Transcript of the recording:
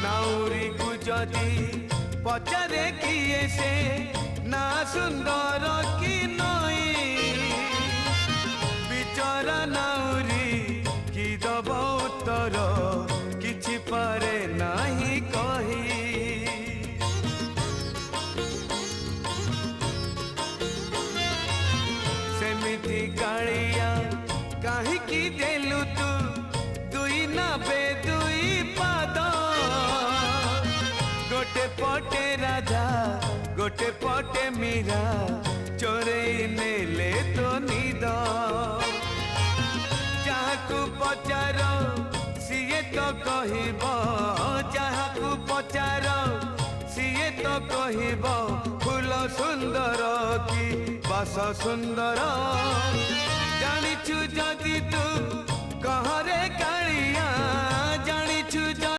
नाउरी को जदि पचारे किए से ना सुंदर कि नई बिचरा नाउरी कि दब उत्तर किछि पारे नाही कही सेमिति कालिया काहीकि देलु तू दुई नाबे दुई पाद गोटे पटे राधा गोटे पटे मीरा चोरे नेले तो निद जहाकू पचार सीए तो कहब जहाकू पचार सीए तो कहब फूल सुंदर कि बास सुंदर जानिछु जदि तू कहरे का